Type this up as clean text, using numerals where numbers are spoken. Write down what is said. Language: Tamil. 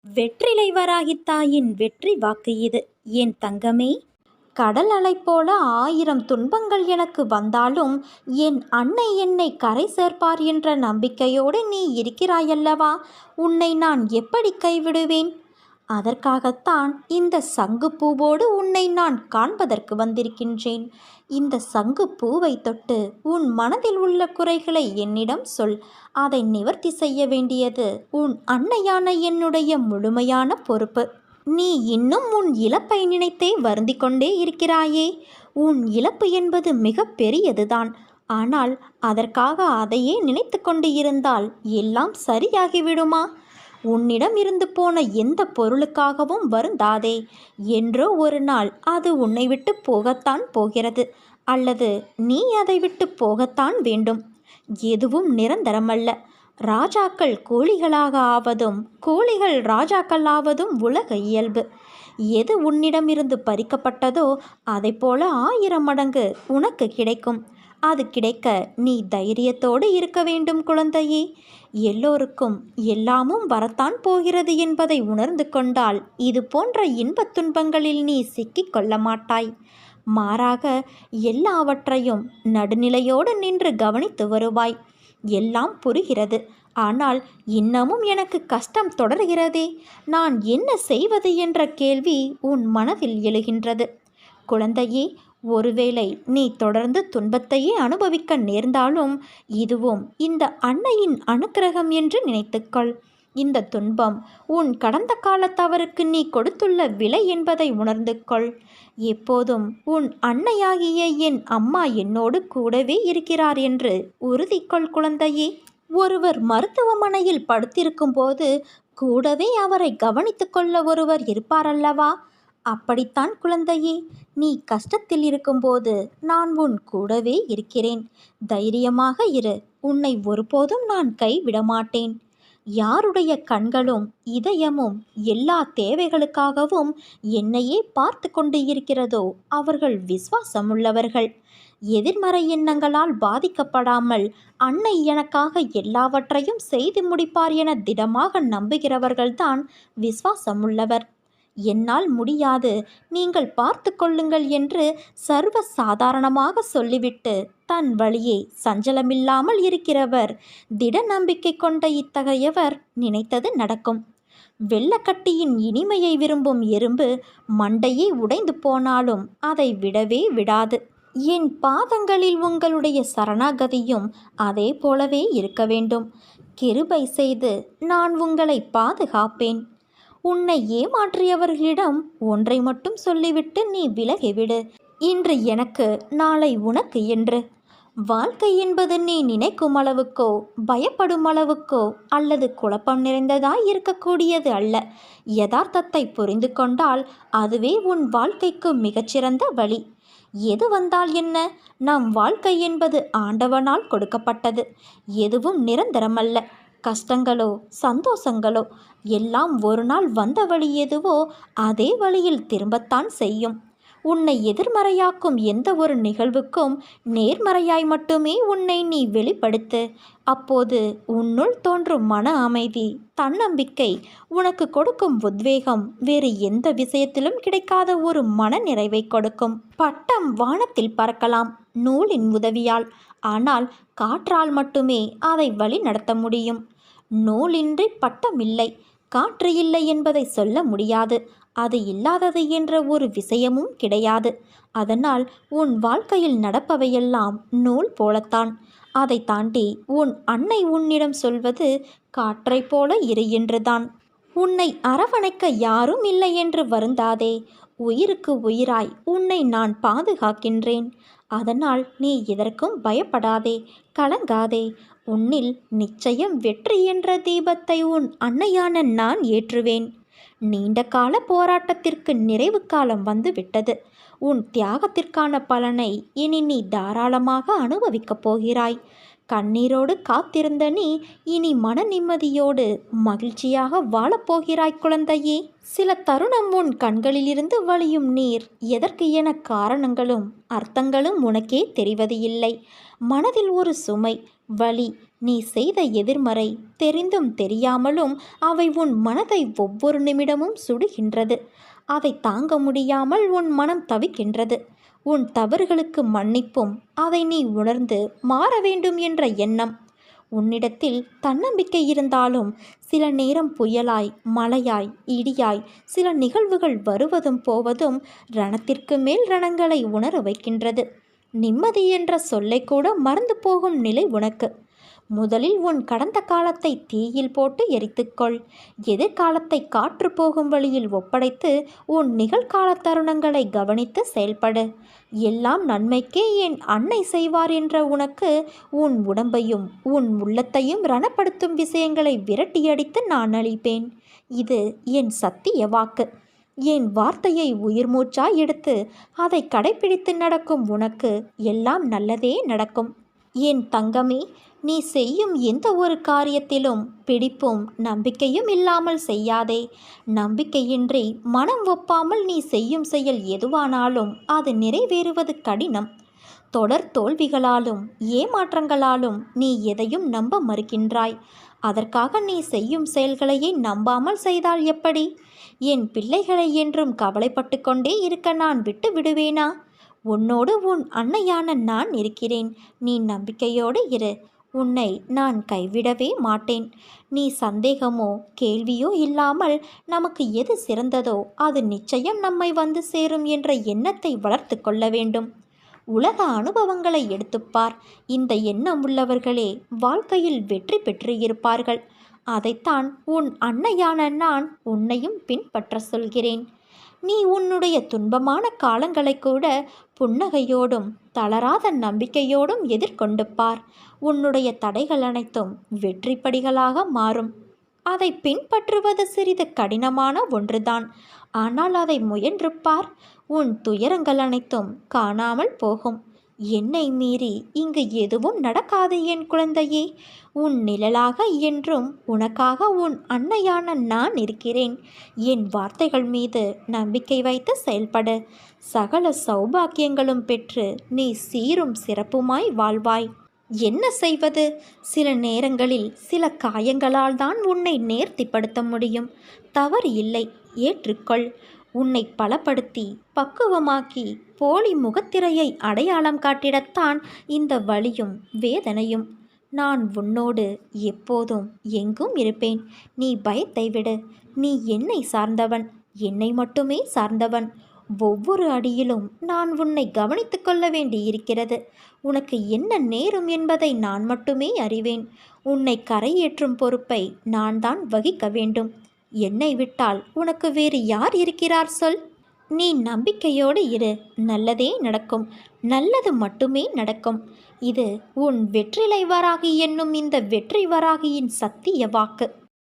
வெற்றிலை வராகி தாயின் வெற்றி வாக்கு இது. என் தங்கமே, கடல் அலை போல 1000 துன்பங்கள் எனக்கு வந்தாலும் என் அன்னை என்னை கரை சேர்ப்பார் என்ற நம்பிக்கையோடு நீ இருக்கிறாயல்லவா? உன்னை நான் எப்படி கைவிடுவேன்? அதற்காகத்தான் இந்த சங்கு பூவோடு உன்னை நான் காண்பதற்கு வந்திருக்கின்றேன். இந்த சங்கு பூவை தொட்டு உன் மனதில் உள்ள குறைகளை என்னிடம் சொல். அதை நிவர்த்தி செய்ய வேண்டியது உன் அன்னையான என்னுடைய முழுமையான பொறுப்பு. நீ இன்னும் உன் இழப்பை நினைத்தே வருந்திக் கொண்டே இருக்கிறாயே. உன் இழப்பு என்பது மிக பெரியதுதான். ஆனால் அதற்காக அதையே நினைத்து கொண்டு இருந்தால் எல்லாம் சரியாகிவிடுமா? உன்னிடம் இருந்து போன எந்த பொருளுக்காகவும் வருந்தாதே. என்றோ ஒரு நாள் அது உன்னை விட்டு போகத்தான் போகிறது, அல்லது நீ அதை விட்டு போகத்தான் வேண்டும். எதுவும் நிரந்தரமல்ல. ராஜாக்கள் கூலிகளாக ஆவதும் கூலிகள் ராஜாக்கள் ஆவதும் உலக இயல்பு. எது உன்னிடமிருந்து பறிக்கப்பட்டதோ அதை போல 1000 மடங்கு உனக்கு கிடைக்கும். அது கிடைக்க நீ தைரியத்தோடு இருக்க வேண்டும் குழந்தையே. எல்லோருக்கும் எல்லாமும் வரத்தான் போகிறது என்பதை உணர்ந்து கொண்டால் இது போன்ற இன்பத் துன்பங்களில் நீ சிக்கிக் கொள்ள மாட்டாய். மாறாக எல்லாவற்றையும் நடுநிலையோடு நின்று கவனித்து வருவாய். எல்லாம் புரிகிறது. ஆனால் இன்னமும் எனக்கு கஷ்டம் தொடர்கிறதே. நான் என்ன செய்வது என்ற கேள்வி உன் மனதில் எழுகின்றது. குழந்தையே, ஒருவேளை நீ தொடர்ந்து துன்பத்தையே அனுபவிக்க நேர்ந்தாலும் இதுவும் இந்த அன்னையின் அனுக்கிரகம் என்று நினைத்துக்கொள். இந்த துன்பம் உன் கடந்த கால தவறுக்கு நீ கொடுத்துள்ள விலை என்பதை உணர்ந்து கொள். எப்போதும் உன் அன்னையாகிய என் அம்மா என்னோடு கூடவே இருக்கிறார் என்று உறுதி கொள் குழந்தையே. ஒருவர் மருத்துவமனையில் படுத்திருக்கும் போது கூடவே அவரை கவனித்து கொள்ள ஒருவர் இருப்பாரல்லவா? அப்படித்தான் குழந்தையே, நீ கஷ்டத்தில் இருக்கும்போது நான் உன் கூடவே இருக்கிறேன். தைரியமாக இரு. உன்னை ஒருபோதும் நான் கைவிட மாட்டேன். யாருடைய கண்களும் இதயமும் எல்லா தேவைகளுக்காகவும் என்னையே பார்த்து கொண்டு இருக்கிறதோ அவர்கள் விசுவாசமுள்ளவர்கள். எதிர்மறை எண்ணங்களால் பாதிக்கப்படாமல் அன்னை எனக்காக எல்லாவற்றையும் செய்து முடிப்பார் என திடமாக நம்புகிறவர்கள்தான் விசுவாசமுள்ளவர். என்னால் முடியாது, நீங்கள் பார்த்து கொள்ளுங்கள் என்று சர்வ சாதாரணமாக சொல்லிவிட்டு தன் வழியே சஞ்சலமில்லாமல் இருக்கிறவர், திட நம்பிக்கை கொண்ட இத்தகையவர் நினைத்தது நடக்கும். வெள்ளக்கட்டியின் இனிமையை விரும்பும் எறும்பு மண்டையே உடைந்து போனாலும் அதை விடவே விடாது. என் பாதங்களில் உங்களுடைய சரணாகதியும் அதே போலவே இருக்க வேண்டும். கிருபை செய்து நான் உங்களை பாதுகாப்பேன். உன்னை ஏமாற்றியவர்களிடம் ஒன்றை மட்டும் சொல்லிவிட்டு நீ விலகிவிடு. இன்று எனக்கு, நாளை உனக்கு என்று. வாழ்க்கை என்பது நீ நினைக்கும் அளவுக்கோ பயப்படும் அளவுக்கோ அல்லது குழப்பம் நிறைந்ததாய் இருக்கக்கூடியது அல்ல. யதார்த்தத்தை புரிந்து கொண்டால் அதுவே உன் வாழ்க்கைக்கு மிகச்சிறந்த வழி. எது வந்தால் என்ன? நம் வாழ்க்கை என்பது ஆண்டவனால் கொடுக்கப்பட்டது. எதுவும் நிரந்தரமல்ல. கஷ்டங்களோ சந்தோஷங்களோ எல்லாம் ஒரு நாள் வந்த வழி எதுவோ அதே வழியில் திரும்பத்தான் செய்யும். உன்னை எதிர்மறையாக்கும் எந்த ஒரு நிகழ்வுக்கும் நேர்மறையாய் மட்டுமே உன்னை நீ வெளிப்படுத்து. அப்போது உன்னுள் தோன்றும் மன அமைதி, தன்னம்பிக்கை உனக்கு கொடுக்கும் உத்வேகம் வேறு எந்த விஷயத்திலும் கிடைக்காத ஒரு மன நிறைவை கொடுக்கும். பட்டம் வானத்தில் பறக்கலாம் நூலின் உதவியால். ஆனால் காற்றால் மட்டுமே அதை வழி நடத்த முடியும். நூலின்றி பட்டம் இல்லை. காற்று இல்லை என்பதை சொல்ல முடியாது. அது இல்லாதது என்ற ஒரு விஷயமும் கிடையாது. அதனால் உன் வாழ்க்கையில் நடப்பவையெல்லாம் நூல் போலத்தான். அதை தாண்டி உன் அன்னை உன்னிடம் சொல்வது காற்றை போல இரு என்றுதான். உன்னை அரவணைக்க யாரும் இல்லை என்று வருந்தாதே. உயிருக்கு உயிராய் உன்னை நான் பாதுகாக்கின்றேன். அதனால் நீ எதற்கும் பயப்படாதே, கலங்காதே. உன்னில் நிச்சயம் வெற்றி என்ற தீபத்தை உன் அன்னையான நான் ஏற்றுவேன். நீண்ட கால போராட்டத்திற்கு நிறைவு காலம் வந்து விட்டது. உன் தியாகத்திற்கான பலனை இனி நீ தாராளமாக அனுபவிக்கப் போகிறாய். கண்ணீரோடு காத்திருந்த நீ இனி மன நிம்மதியோடு மகிழ்ச்சியாக வாழப்போகிறாய் குழந்தையே. சில தருணம் உன் கண்களிலிருந்து வழியும் நீர் எதற்கு என காரணங்களும் அர்த்தங்களும் உனக்கே தெரிவது இல்லை. மனதில் ஒரு சுமை, வலி நீ செய்த எதிர்மறை தெரிந்தும் தெரியாமலும் அவை உன் மனதை ஒவ்வொரு நிமிடமும் சுடுகின்றது. அதை தாங்க முடியாமல் உன் மனம் தவிக்கின்றது. உன் தவறுகளுக்கு மன்னிப்பும் அதை நீ உணர்ந்து மாற வேண்டும் என்ற எண்ணம். உன்னிடத்தில் தன்னம்பிக்கை இருந்தாலும் சில நேரம் புயலாய், மழையாய், இடியாய் சில நிகழ்வுகள் வருவதும் போவதும் ரணத்திற்கு மேல் ரணங்களை உணர வைக்கின்றது. நிம்மதி என்ற சொல்லை கூட மறந்து போகும் நிலை உனக்கு. முதலில் உன் கடந்த காலத்தை தீயில் போட்டு எரித்துக்கொள். எதிர்காலத்தை காற்று போகும் வழியில் ஒப்படைத்து உன் நிகழ்கால தருணங்களை கவனித்து செயல்படு. எல்லாம் நன்மைக்கே என் அன்னை செய்வார் என்ற உனக்கு உன் உடம்பையும் உன் உள்ளத்தையும் ரணப்படுத்தும் விஷயங்களை விரட்டியடித்து நான் அளிப்பேன். இது என் சத்திய வாக்கு. என் வார்த்தையை உயிர் மூச்சாய் எடுத்து அதை கடைபிடித்து நடக்கும் உனக்கு எல்லாம் நல்லதே நடக்கும். என் தங்கமே, நீ செய்யும் எந்த ஒரு காரியத்திலும் பிடிப்பும் நம்பிக்கையும் இல்லாமல் செய்யாதே. நம்பிக்கையின்றி மனம் ஒப்பாமல் நீ செய்யும் செயல் எதுவானாலும் அது நிறைவேறுவது கடினம். தொடர் தோல்விகளாலும் ஏமாற்றங்களாலும் நீ எதையும் நம்ப மறுக்கின்றாய். அதற்காக நீ செய்யும் செயல்களையே நம்பாமல் செய்தால் எப்படி? என் பிள்ளைகளை என்றும் கவலைப்பட்டு கொண்டே இருக்க நான் விட்டு விடுவேனா? உன்னோடு உன் அன்னையான நான் இருக்கிறேன். நீ நம்பிக்கையோடு இரு. உன்னை நான் கைவிடவே மாட்டேன். நீ சந்தேகமோ கேள்வியோ இல்லாமல் நமக்கு எது சிறந்ததோ அது நிச்சயம் நம்மை வந்து சேரும் என்ற எண்ணத்தை வளர்த்து கொள்ள வேண்டும். உலக அனுபவங்களை எடுத்துப்பார். இந்த எண்ணம் உள்ளவர்களே வாழ்க்கையில் வெற்றி பெற்று இருப்பார்கள். அதைத்தான் உன் அன்னையான நான் உன்னையும் பின்பற்ற சொல்கிறேன். நீ உன்னுடைய துன்பமான காலங்களை கூட புன்னகையோடும் தளராத நம்பிக்கையோடும் எதிர்கொண்டு பார். உன்னுடைய தடைகள் அனைத்தும் வெற்றிப்படிகளாக மாறும். அதை பின்பற்றுவது சிறிது கடினமான ஒன்றுதான். ஆனால் அதை முயன்று பார். உன் துயரங்கள் அனைத்தும் காணாமல் போகும். என்னை மீறி இங்கு எதுவும் நடக்காது என் குழந்தையே. உன் நிழலாக என்றும் உனக்காக உன் அன்னையான நான் இருக்கிறேன். என் வார்த்தைகள் மீது நம்பிக்கை வைத்து செயல்படு. சகல சௌபாக்கியங்களும் பெற்று நீ சீரும் சிறப்புமாய் வாழ்வாய். என்ன செய்வது? சில நேரங்களில் சில காயங்களால் தான் உன்னை நேர்த்திப்படுத்த முடியும். தவறு இல்லை, ஏற்றுக்கொள். உன்னை பலப்படுத்தி பக்குவமாக்கி போலி முகத்திரையை அடையாளம் காட்டிடத்தான் இந்த வலியும் வேதனையும். நான் உன்னோடு எப்போதும் எங்கும் இருப்பேன். நீ பயத்தை விடு. நீ என்னை சார்ந்தவன், என்னை மட்டுமே சார்ந்தவன். ஒவ்வொரு அடியிலும் நான் உன்னை கவனித்து கொள்ள வேண்டியிருக்கிறது. உனக்கு என்ன நேரும் என்பதை நான் மட்டுமே அறிவேன். உன்னை கரையேற்றும் பொறுப்பை நான் தான் வகிக்க வேண்டும். என்னை விட்டால் உனக்கு வேறு யார் இருக்கிறார் சொல்? நீ நம்பிக்கையோடு இரு. நல்லதே நடக்கும். நல்லது மட்டுமே நடக்கும். இது உன் வெற்றிலை வராகி என்னும் இந்த வெற்றி வராகியின் சத்திய வாக்கு.